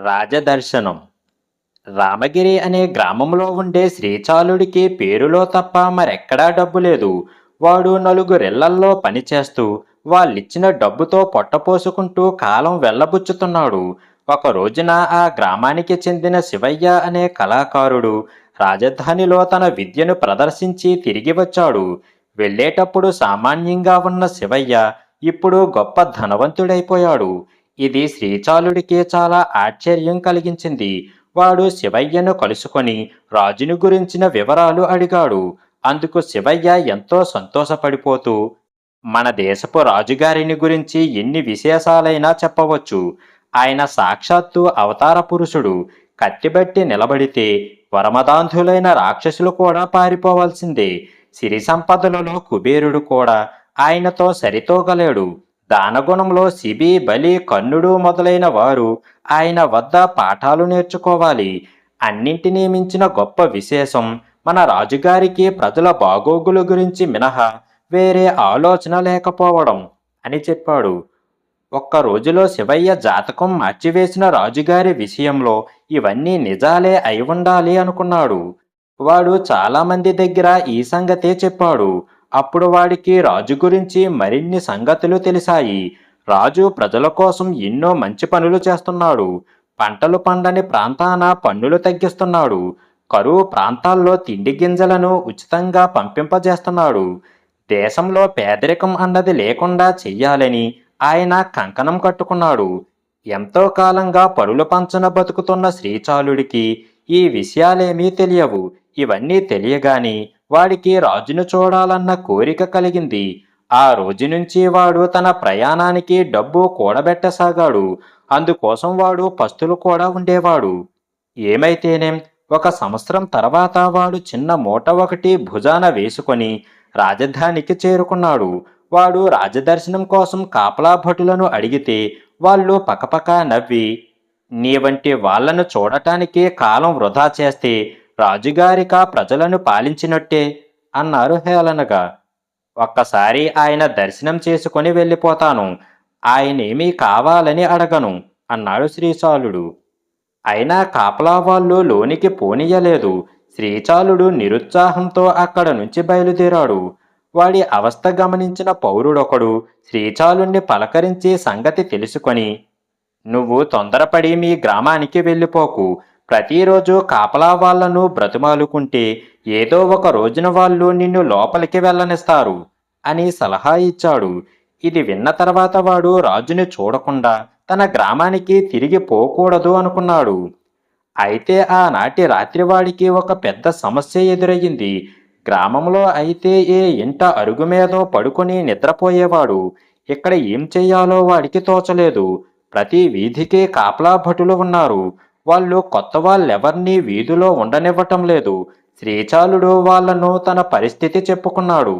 రాజదర్శనం. రామగిరి అనే గ్రామంలో ఉండే శ్రీచాలుడికి పేరులో తప్ప మరెక్కడా డబ్బు లేదు. వాడు నలుగురిళ్లల్లో పనిచేస్తూ వాళ్ళిచ్చిన డబ్బుతో పొట్టపోసుకుంటూ కాలం వెళ్ళబుచ్చుతున్నాడు. ఒక రోజున ఆ గ్రామానికి చెందిన శివయ్య అనే కళాకారుడు రాజధానిలో తన విద్యను ప్రదర్శించి తిరిగి వచ్చాడు. వెళ్ళేటప్పుడు సామాన్యంగా ఉన్న శివయ్య ఇప్పుడు గొప్ప ధనవంతుడైపోయాడు. ఇది శ్రీచాలుడికి చాలా ఆశ్చర్యం కలిగించింది. వాడు శివయ్యను కలుసుకొని రాజుని గురించిన వివరాలు అడిగాడు. అందుకు శివయ్య ఎంతో సంతోషపడిపోతూ, మన దేశపు రాజుగారిని గురించి ఎన్ని విశేషాలైనా చెప్పవచ్చు. ఆయన సాక్షాత్తు అవతార పురుషుడు. కత్తిబట్టి నిలబడితే వరమదాంధులైన రాక్షసులు కూడా పారిపోవాల్సిందే. సిరి సంపదలలో కుబేరుడు కూడా ఆయనతో సరితూగలేడు. దానగుణంలో శిబి, బలి, కర్ణుడు మొదలైన వారు ఆయన వద్ద పాఠాలు నేర్చుకోవాలి. అన్నింటినీ మించిన గొప్ప విశేషం మన రాజుగారికి ప్రజల బాగోగుల గురించి మినహా వేరే ఆలోచన లేకపోవడం అని చెప్పాడు. ఒక్క రోజులో శివయ్య జాతకం మార్చివేసిన రాజుగారి విషయంలో ఇవన్నీ నిజాలే అయి ఉండాలి అనుకున్నాడు. వాడు చాలామంది దగ్గర ఈ సంగతే చెప్పాడు. అప్పుడు వాడికి రాజు గురించి మరిన్ని సంగతులు తెలిసాయి. రాజు ప్రజల కోసం ఎన్నో మంచి పనులు చేస్తున్నాడు. పంటలు పండని ప్రాంతాన పన్నులు తగ్గిస్తున్నాడు. కరువు ప్రాంతాల్లో తిండి గింజలను ఉచితంగా పంపింపజేస్తున్నాడు. దేశంలో పేదరికం అన్నది లేకుండా చెయ్యాలని ఆయన కంకణం కట్టుకున్నాడు. ఎంతో కాలంగా పరుల పంచన బతుకుతున్న శ్రీచాలుడికి ఈ విషయాలేమీ తెలియవు. ఇవన్నీ తెలియగాని వాడికి రాజును చూడాలన్న కోరిక కలిగింది. ఆ రోజు నుంచి వాడు తన ప్రయాణానికి డబ్బు కూడబెట్టసాగాడు. అందుకోసం వాడు పస్తులు కూడా ఉండేవాడు. ఏమైతేనేం, ఒక సంవత్సరం తర్వాత వాడు చిన్న మూట ఒకటి భుజాన వేసుకొని రాజధానికి చేరుకున్నాడు. వాడు రాజదర్శనం కోసం కాపలా భటులను అడిగితే వాళ్ళు పకపక నవ్వి, నీ వంటి వాళ్లను చూడటానికి కాలం వృధా చేస్తే రాజుగారిక ప్రజలను పాలించినట్టే అన్నారు హేళనగా. ఒక్కసారి ఆయన దర్శనం చేసుకొని వెళ్ళిపోతాను. ఆయనేమీ కావాలని అడగను అన్నాడు శ్రీచాలుడు. అయినా కాపలా వాళ్ళు లోనికి పోనీయలేదు. శ్రీచాలుడు నిరుత్సాహంతో అక్కడ నుంచి బయలుదేరాడు. వాడి అవస్థ గమనించిన పౌరుడొకడు శ్రీచాలుణ్ణి పలకరించి సంగతి తెలుసుకొని, నువ్వు తొందరపడి మీ గ్రామానికి వెళ్ళిపోకు. ప్రతిరోజు కాపలా వాళ్లను బ్రతిమాలుకుంటే ఏదో ఒక రోజున వాళ్ళు నిన్ను లోపలికి వెళ్ళనిస్తారు అని సలహా ఇచ్చాడు. ఇది విన్న తర్వాత వాడు రాజుని చూడకుండా తన గ్రామానికి తిరిగి పోకూడదు అనుకున్నాడు. అయితే ఆనాటి రాత్రి వాడికి ఒక పెద్ద సమస్య ఎదురయ్యింది. గ్రామంలో అయితే ఏ ఇంట అరుగు మీదో పడుకొని నిద్రపోయేవాడు. ఇక్కడ ఏం చెయ్యాలో వాడికి తోచలేదు. ప్రతి వీధికి కాపలా భటులు ఉన్నారు. వాళ్ళు కొత్త వాళ్ళెవర్నీ వీధిలో ఉండనివ్వటం లేదు. శ్రీచాలుడు వాళ్లను తన పరిస్థితి చెప్పుకున్నాడు.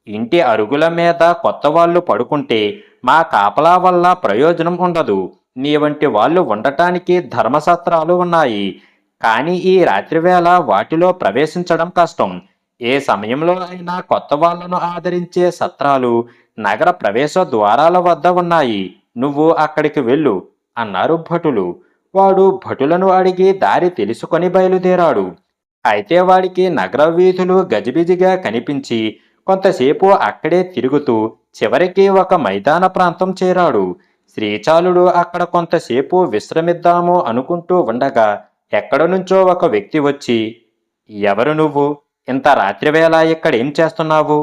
ఇంటి అరుగుల మీద కొత్త వాళ్ళు పడుకుంటే మా కాపలా వల్ల ప్రయోజనం ఉండదు. నీ వంటి వాళ్ళు ఉండటానికి ధర్మసత్రాలు ఉన్నాయి. కానీ ఈ రాత్రివేళ వాటిలో ప్రవేశించడం కష్టం. ఏ సమయంలో అయినా కొత్త వాళ్లను ఆదరించే సత్రాలు నగర ప్రవేశ ద్వారాల వద్ద ఉన్నాయి. నువ్వు అక్కడికి వెళ్ళు అన్నారు భటులు. వాడు భటులను అడిగి దారి తెలుసుకొని బయలుదేరాడు. అయితే వాడికి నగర వీధులు గజిబిజిగా కనిపించి కొంతసేపు అక్కడే తిరుగుతూ చివరికి ఒక మైదాన ప్రాంతం చేరాడు. శ్రీచాలుడు అక్కడ కొంతసేపు విశ్రమిద్దాము అనుకుంటూ ఉండగా ఎక్కడ నుంచో ఒక వ్యక్తి వచ్చి, ఎవరు నువ్వు? ఇంత రాత్రివేళ ఇక్కడేం చేస్తున్నావు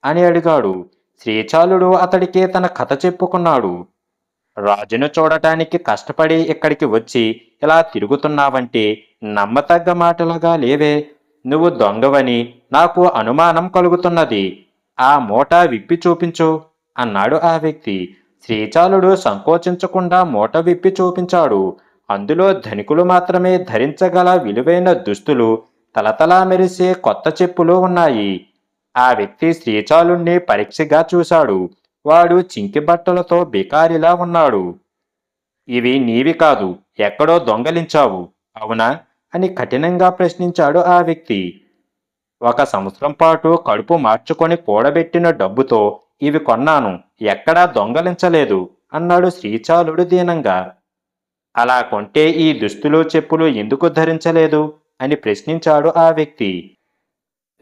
అని అడిగాడు. శ్రీచాలుడు అతడికి తన కథ చెప్పుకున్నాడు. రాజును చూడటానికి కష్టపడి ఇక్కడికి వచ్చి ఇలా తిరుగుతున్నావంటే నమ్మతగ్గ మాటలుగా లేవే. నువ్వు దొంగవని నాకు అనుమానం కలుగుతున్నది. ఆ మూట విప్పి చూపించు అన్నాడు ఆ వ్యక్తి. శ్రీచాలుడు సంకోచించకుండా మూట విప్పి చూపించాడు. అందులో ధనికులు మాత్రమే ధరించగల విలువైన దుస్తులు, తలతలా మెరిసే కొత్త చెప్పులు ఉన్నాయి. ఆ వ్యక్తి శ్రీచాలుణ్ణి పరీక్షగా చూశాడు. వాడు చింకి బట్టలతో బికారిలా ఉన్నాడు. ఇవి నీవి కాదు, ఎక్కడో దొంగలించావు అవునా అని కఠినంగా ప్రశ్నించాడు ఆ వ్యక్తి. ఒక సంవత్సరం పాటు కడుపు మార్చుకొని కూడబెట్టిన డబ్బుతో ఇవి కొన్నాను, ఎక్కడా దొంగలించలేదు అన్నాడు శ్రీచాలుడు దీనంగా. అలా కొంటే ఈ దుస్తులు చెప్పులు ఎందుకు ధరించలేదు అని ప్రశ్నించాడు ఆ వ్యక్తి.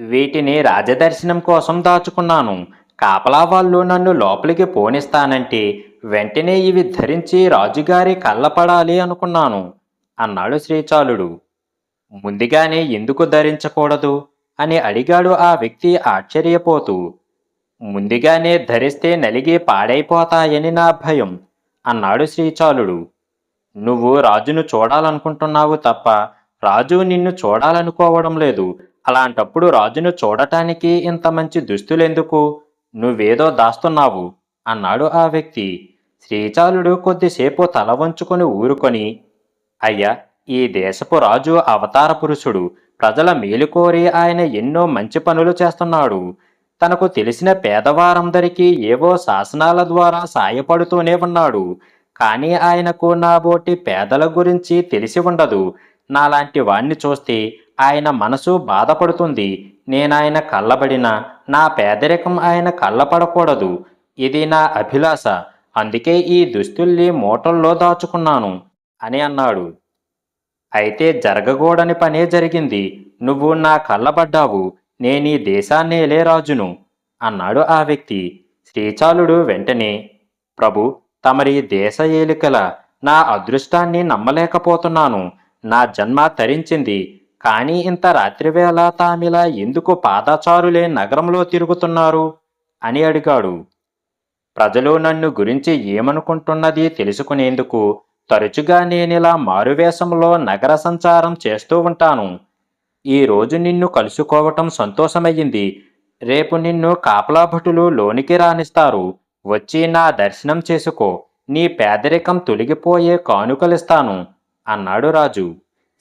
వీటిని రాజదర్శనం కోసం దాచుకున్నాను. కాపలా వాళ్ళు నన్ను లోపలికి పోనిస్తానంటే వెంటనే ఇవి ధరించి రాజుగారి కళ్ళపడాలి అనుకున్నాను అన్నాడు శ్రీచాలుడు. ముందుగానే ఎందుకు ధరించకూడదు అని అడిగాడు ఆ వ్యక్తి ఆశ్చర్యపోతూ. ముందుగానే ధరిస్తే నలిగి పాడైపోతాయని నా భయం అన్నాడు శ్రీచాలుడు. నువ్వు రాజును చూడాలనుకుంటున్నావు తప్ప రాజు నిన్ను చూడాలనుకోవడం లేదు. అలాంటప్పుడు రాజును చూడటానికి ఇంత మంచి దుస్తులెందుకు? నువ్వేదో దాస్తున్నావు అన్నాడు ఆ వ్యక్తి. శ్రీచాలుడు కొద్దిసేపు తల వంచుకొని ఊరుకొని, అయ్యా, ఈ దేశపు రాజు అవతార పురుషుడు. ప్రజల మేలు కోరి ఆయన ఎన్నో మంచి పనులు చేస్తున్నాడు. తనకు తెలిసిన పేదవారందరికీ ఏవో శాసనాల ద్వారా సాయపడుతూనే ఉన్నాడు. కానీ ఆయనకు నాబోటి పేదల గురించి తెలిసి ఉండదు. నాలాంటి వాణ్ణి చూస్తే ఆయన మనసు బాధపడుతుంది. నేనాయన కళ్ళబడినా నా పేదరికం ఆయన కళ్ళపడకూడదు. ఇది నా అభిలాష. అందుకే ఈ దుస్తుల్ని మూటల్లో దాచుకున్నాను అని అన్నాడు. అయితే జరగకూడని పనే జరిగింది. నువ్వు నా కళ్ళబడ్డావు. నేనీ దేశాన్నేలే రాజును అన్నాడు ఆ వ్యక్తి. శ్రీచాలుడు వెంటనే, ప్రభు, తమరి దేశ ఏలికల నా అదృష్టాన్ని నమ్మలేకపోతున్నాను. నా జన్మ తరించింది. కానీ ఇంత రాత్రివేళ తామిలా ఎందుకు పాదచారులే నగరంలో తిరుగుతున్నారు అని అడిగాడు. ప్రజలు నన్ను గురించి ఏమనుకుంటున్నది తెలుసుకునేందుకు తరచుగా నేనిలా మారువేషంలో నగర సంచారం చేస్తూ ఉంటాను. ఈ రోజు నిన్ను కలుసుకోవటం సంతోషమయ్యింది. రేపు నిన్ను కాపలా భటులు లోనికి రానిస్తారు. వచ్చి నా దర్శనం చేసుకో. నీ పేదరికం తొలగిపోయే కానుకలిస్తాను అన్నాడు రాజు.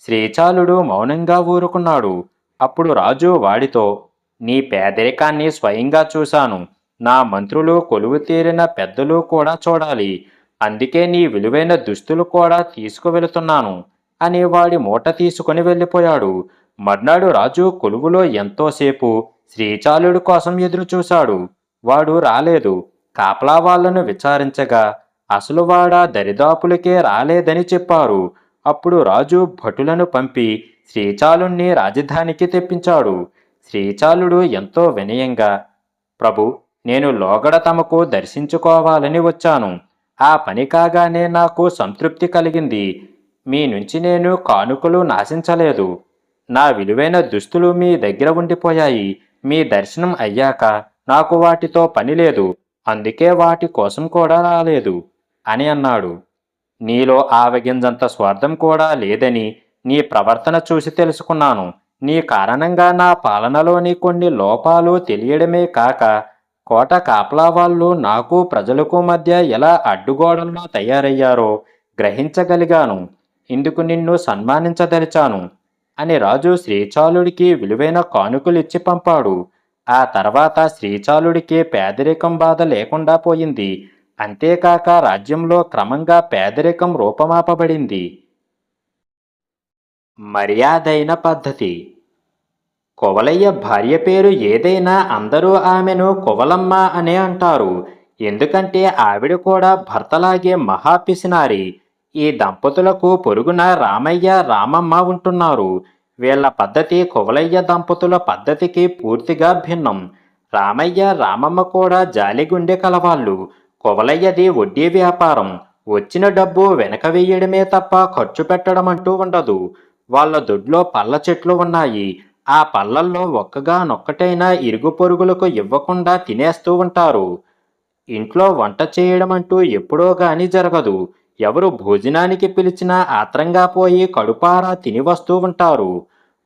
శ్రీచాలుడు మౌనంగా ఊరుకున్నాడు. అప్పుడు రాజు వాడితో, నీ పేదరికాన్ని స్వయంగా చూశాను. నా మంత్రులు, కొలువు తీరిన పెద్దలు కూడా చూడాలి. అందుకే నీ విలువైన దుస్తులు కూడా తీసుకువెళుతున్నాను అని వాడి మూట తీసుకుని వెళ్ళిపోయాడు. మర్నాడు రాజు కొలువులో ఎంతోసేపు శ్రీచాలుడు కోసం ఎదురు చూశాడు. వాడు రాలేదు. కాపలా వాళ్లను విచారించగా అసలు వాడా దరిదాపులకే రాలేదని చెప్పారు. అప్పుడు రాజు భటులను పంపి శ్రీచాలుణ్ణి రాజధానికి తెప్పించాడు. శ్రీచాలుడు ఎంతో వినయంగా, ప్రభు, నేను లోగడ తమకు దర్శించుకోవాలని వచ్చాను. ఆ పని కాగానే నాకు సంతృప్తి కలిగింది. మీ నుంచి నేను కానుకలు నాశించలేదు. నా విలువైన దుస్తులు మీ దగ్గర ఉండిపోయాయి. మీ దర్శనం అయ్యాక నాకు వాటితో పని లేదు. అందుకే వాటి కోసం కూడా రాలేదు అని అన్నాడు. నీలో ఆవగింజంత స్వార్థం కూడా లేదని నీ ప్రవర్తన చూసి తెలుసుకున్నాను. నీ కారణంగా నా పాలనలోని కొన్ని లోపాలు తెలియడమే కాక కోట కాపలా వాళ్ళు నాకు ప్రజలకు మధ్య ఎలా అడ్డుగోడల్లో తయారయ్యారో గ్రహించగలిగాను. ఇందుకు నిన్ను సన్మానించదలిచాను అని రాజు శ్రీచాలుడికి విలువైన కానుకలిచ్చి పంపాడు. ఆ తర్వాత శ్రీచాలుడికి పేదరికం బాధ లేకుండా పోయింది. అంతేకాక రాజ్యంలో క్రమంగా పేదరికం రూపమాపబడింది. మర్యాదైన పద్ధతి. కొవలయ్య భార్య పేరు ఏదైనా అందరూ ఆమెను కొవలమ్మ అనే అంటారు. ఎందుకంటే ఆవిడ కూడా భర్తలాగే మహాపిసినారి. ఈ దంపతులకు పొరుగున రామయ్య, రామమ్మ ఉంటున్నారు. వీళ్ళ పద్ధతి కొవలయ్య దంపతుల పద్ధతికి పూర్తిగా భిన్నం. రామయ్య, రామమ్మ కూడా జాలిగుండె కలవాళ్ళు. కొవలయ్యది వడ్డీ వ్యాపారం. వచ్చిన డబ్బు వెనక వెయ్యడమే తప్ప ఖర్చు పెట్టడం అంటూ ఉండదు. వాళ్ళ దొడ్లో పళ్ళ చెట్లు ఉన్నాయి. ఆ పళ్ళల్లో ఒక్కగానొక్కటైనా ఇరుగు పొరుగులకు ఇవ్వకుండా తినేస్తూ ఉంటారు. ఇంట్లో వంట చేయడం అంటూ ఎప్పుడో గాని జరగదు. ఎవరు భోజనానికి పిలిచినా ఆత్రంగా పోయి కడుపారా తిని వస్తూ ఉంటారు.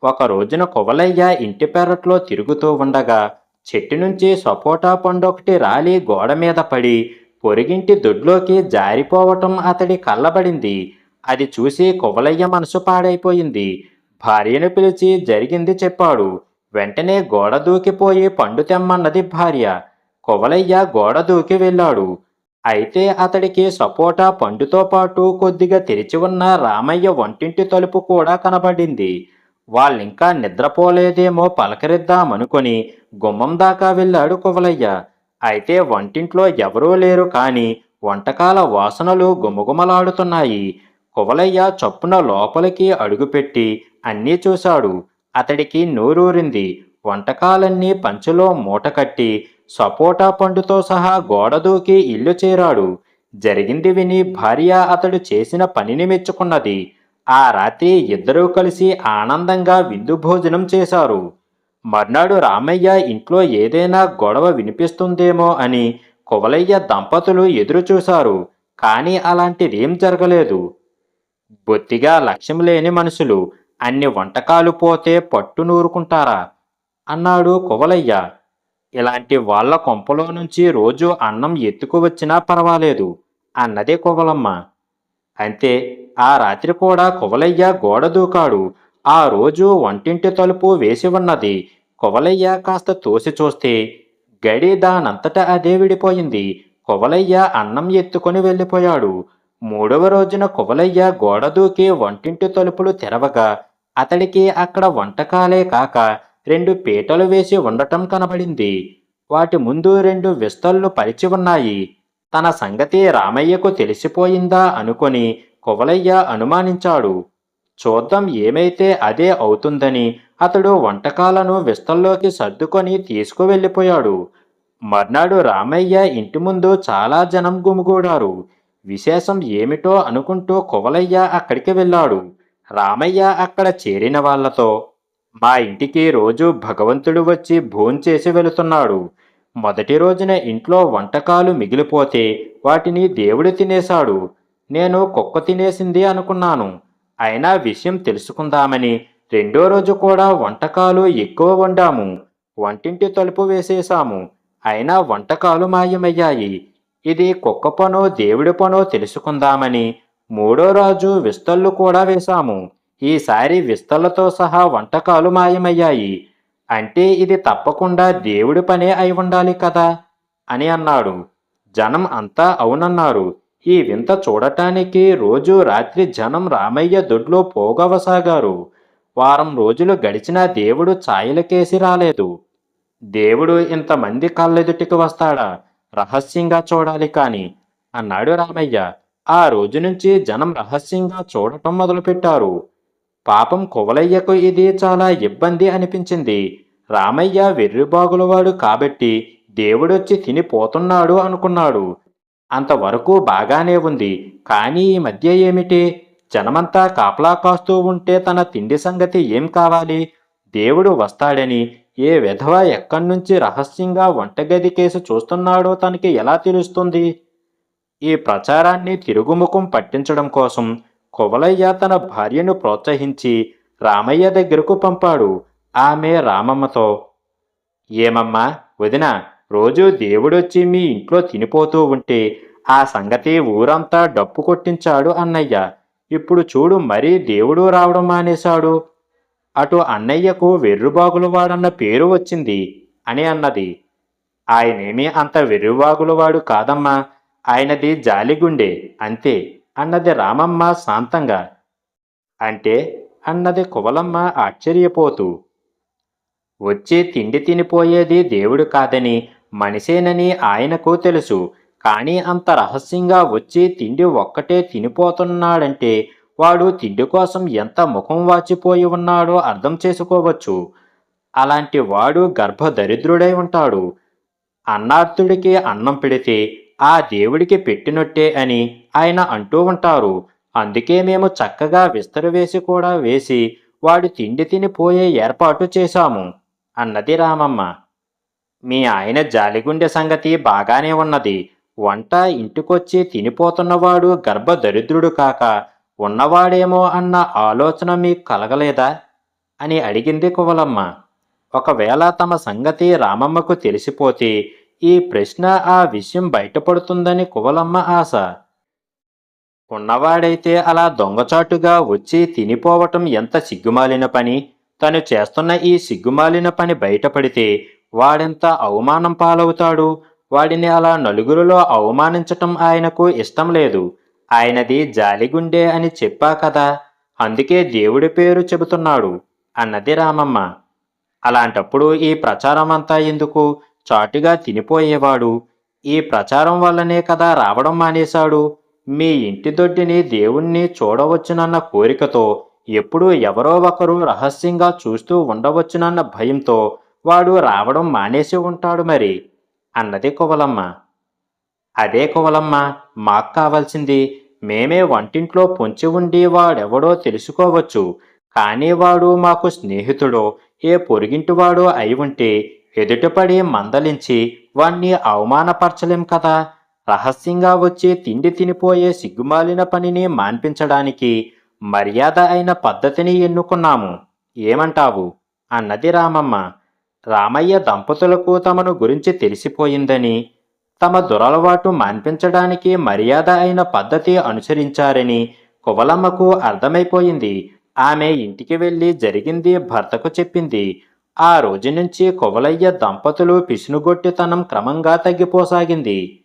ఒక రోజున కొవలయ్య ఇంటి పెరట్లో తిరుగుతూ ఉండగా చెట్టు నుంచి సపోటా పండొకటి రాలి గోడ మీద పడి పొరిగింటి దొడ్లోకి జారిపోవటం అతడి కళ్ళబడింది. అది చూసి కొవలయ్య మనసు పాడైపోయింది. భార్యను పిలిచి జరిగింది చెప్పాడు. వెంటనే గోడ దూకిపోయి పండు తెమ్మన్నది భార్య. కొవలయ్య గోడ దూకి వెళ్ళాడు. అయితే అతడికి సపోటా పండుతో పాటు కొద్దిగా తెరిచి ఉన్న రామయ్య వంటింటి తలుపు కూడా కనబడింది. వాళ్ళింకా నిద్రపోలేదేమో పలకరిద్దామనుకొని గుమ్మం దాకా వెళ్ళాడు కొవలయ్య. అయితే వంటింట్లో ఎవరూ లేరు. కానీ వంటకాల వాసనలు గుమగుమలాడుతున్నాయి. కువలయ్య చప్పున లోపలికి అడుగుపెట్టి అన్నీ చూశాడు. అతడికి నోరూరింది. వంటకాలన్నీ పంచెలో మూటకట్టి సపోటా పండుతో సహా గోడ దూకి ఇల్లు చేరాడు. జరిగింది విని భార్య అతడు చేసిన పనిని మెచ్చుకున్నది. ఆ రాత్రి ఇద్దరూ కలిసి ఆనందంగా విందు భోజనం చేశారు. మర్నాడు రామయ్య ఇంట్లో ఏదైనా గొడవ వినిపిస్తుందేమో అని కువలయ్య దంపతులు ఎదురుచూశారు. కానీ అలాంటిదేం జరగలేదు. బొత్తిగా లక్ష్యం లేని మనుషులు అన్ని వంటకాలు పోతే పట్టు నూరుకుంటారా అన్నాడు కువలయ్య. ఇలాంటి వాళ్ళ కొంపలో నుంచి రోజు అన్నం ఎత్తుకువచ్చినా పర్వాలేదు అన్నదే కువలమ్మ. అంతే. ఆ రాత్రి కూడా కువలయ్య గోడ దూకాడు. ఆ రోజు వంటింటి తలుపు వేసి ఉన్నది. కువలయ్య కాస్త తోసి చూస్తే గడి దానంతట అదే విడిపోయింది. కువలయ్య అన్నం ఎత్తుకొని వెళ్ళిపోయాడు. మూడవ రోజున కువలయ్య గోడ దూకి వంటింటి తలుపులు తెరవగా అతడికి అక్కడ వంటకాలే కాక 2 పీటలు వేసి ఉండటం కనబడింది. వాటి ముందు 2 విస్తళ్ళు పరిచి ఉన్నాయి. తన సంగతి రామయ్యకు తెలిసిపోయిందా అనుకొని కువలయ్య అనుమానించాడు. చూద్దాం ఏమైతే అదే అవుతుందని అతడు వంటకాలను విస్తల్లోకి సర్దుకొని తీసుకువెళ్ళిపోయాడు. మర్నాడు రామయ్య ఇంటి ముందు చాలా జనం గుమిగూడారు. విశేషం ఏమిటో అనుకుంటూ కువలయ్య అక్కడికి వెళ్ళాడు. రామయ్య అక్కడ చేరిన వాళ్లతో, మా ఇంటికి రోజు భగవంతుడు వచ్చి భోంచేసి వెళుతున్నాడు. మొదటి రోజున ఇంట్లో వంటకాలు మిగిలిపోతే వాటిని దేవుడు తినేశాడు. నేను కుక్క తినేసింది అనుకున్నాను. అయినా విషయం తెలుసుకుందామని రెండో రోజు కూడా వంటకాలు ఎక్కువ వండాము. వంటింటి తలుపు వేసేశాము. అయినా వంటకాలు మాయమయ్యాయి. ఇది కుక్క పనో దేవుడి పనో తెలుసుకుందామని మూడో రోజు విస్తళ్ళు కూడా వేశాము. ఈసారి విస్తళ్ళతో సహా వంటకాలు మాయమయ్యాయి. అంటే ఇది తప్పకుండా దేవుడి పనే అయి ఉండాలి కదా అని అన్నాడు. జనం అంతా అవునన్నారు. ఈ వింత చూడటానికి రోజు రాత్రి జనం రామయ్య దొడ్లో పోగవసాగారు. వారం రోజులు గడిచినా దేవుడు ఛాయలకేసి రాలేదు. దేవుడు ఇంతమంది కళ్ళెదుటికి వస్తాడా? రహస్యంగా చూడాలి కాని అన్నాడు రామయ్య. ఆ రోజు నుంచి జనం రహస్యంగా చూడటం మొదలుపెట్టారు. పాపం కువలయ్యకు ఇది చాలా ఇబ్బంది అనిపించింది. రామయ్య వెర్రిబాగులవాడు కాబట్టి దేవుడొచ్చి తినిపోతున్నాడు అనుకున్నాడు. అంతవరకు బాగానే ఉంది. కానీ ఈ మధ్య ఏమిటి? జనమంతా కాపలా కాస్తూ ఉంటే తన తిండి సంగతి ఏం కావాలి? దేవుడు వస్తాడని ఏ విధవ ఎక్కడ్నుంచి రహస్యంగా వంటగది కేసు చూస్తున్నాడో తనకి ఎలా తెలుస్తుంది? ఈ ప్రచారాన్ని తిరుగుముఖం పట్టించడం కోసం కువలయ్య తన భార్యను ప్రోత్సహించి రామయ్య దగ్గరకు పంపాడు. ఆమె రామమ్మతో, ఏమమ్మా వదినా, రోజూ దేవుడొచ్చి మీ ఇంట్లో తినిపోతూ ఉంటే ఆ సంగతి ఊరంతా డప్పు కొట్టించాడు అన్నయ్య. ఇప్పుడు చూడు మరీ దేవుడు రావడం మానేశాడు. అటు అన్నయ్యకు వెర్రుబాగులవాడన్న పేరు వచ్చింది అని అన్నది. ఆయనేమీ అంత వెర్రుబాగులవాడు కాదమ్మా. ఆయనది జాలిగుండె అంతే అన్నది రామమ్మ శాంతంగా. అంటే అన్నది కువలమ్మ ఆశ్చర్యపోతూ. వచ్చి తిండి తినిపోయేది దేవుడు కాదని మనిషేనని ఆయనకు తెలుసు. కానీ అంత రహస్యంగా వచ్చి తిండి ఒక్కటే తినిపోతున్నాడంటే వాడు తిండి కోసం ఎంత ముఖం వాచిపోయి ఉన్నాడో అర్థం చేసుకోవచ్చు. అలాంటి వాడు గర్భదరిద్రుడై ఉంటాడు. అన్నార్తుడికి అన్నం పెడితే ఆ దేవుడికి పెట్టినట్టే అని ఆయన అంటూ ఉంటారు. అందుకే మేము చక్కగా విస్తరు వేసి కూడా వేసి వాడు తిండి తినిపోయే ఏర్పాటు చేశాము అన్నది రామమ్మ. మీ ఆయన జాలిగుండె సంగతి బాగానే ఉన్నది. వంట ఇంటికొచ్చి తినిపోతున్నవాడు గర్భదరిద్రుడు కాక ఉన్నవాడేమో అన్న ఆలోచన మీకు కలగలేదా అని అడిగింది కువలమ్మ. ఒకవేళ తమ సంగతి రామమ్మకు తెలిసిపోతే ఈ ప్రశ్న ఆ విషయం బయటపడుతుందని కువలమ్మ ఆశ. ఉన్నవాడైతే అలా దొంగచాటుగా వచ్చి తినిపోవటం ఎంత సిగ్గుమాలిన పని. తను చేస్తున్న ఈ సిగ్గుమాలిన పని బయటపడితే వాడెంత అవమానం పాలవుతాడు. వాడిని అలా నలుగురిలో అవమానించటం ఆయనకు ఇష్టం లేదు. ఆయనది జాలిగుండె అని చెప్పా కదా, అందుకే దేవుడి పేరు చెబుతున్నాడు అన్నది రామమ్మ. అలాంటప్పుడు ఈ ప్రచారం అంతా ఎందుకు? చాటుగా తినిపోయేవాడు ఈ ప్రచారం వల్లనే కదా రావడం మానేశాడు. మీ ఇంటి దొడ్డిని దేవుణ్ణి చూడవచ్చునన్న కోరికతో ఎప్పుడూ ఎవరో ఒకరు రహస్యంగా చూస్తూ ఉండవచ్చునన్న భయంతో వాడు రావడం మానేసి ఉంటాడు మరి అన్నది కువలమ్మ. అదే కువలమ్మ, మాకు కావాల్సింది. మేమే వంటింట్లో పొంచి ఉండి వాడెవడో తెలుసుకోవచ్చు. కానీ వాడు మాకు స్నేహితుడో ఏ పొరుగింటివాడో అయి ఉంటే ఎదుటపడి మందలించి వాణ్ణి అవమానపరచలేం కదా. రహస్యంగా వచ్చి తిండి తినిపోయే సిగ్గుమాలిన పనిని మాన్పించడానికి మర్యాద అయిన పద్ధతిని ఎన్నుకున్నాము. ఏమంటావు అన్నది రామమ్మ. రామయ్య దంపతులకు తమను గురించి తెలిసిపోయిందని, తమ దురలవాటు మాన్పించడానికి మర్యాద అయిన పద్ధతి అనుసరించారని కువలమ్మకు అర్థమైపోయింది. ఆమె ఇంటికి వెళ్ళి జరిగింది భర్తకు చెప్పింది. ఆ రోజు నుంచి కువలయ్య దంపతులు పిసునుగొట్టితనం క్రమంగా తగ్గిపోసాగింది.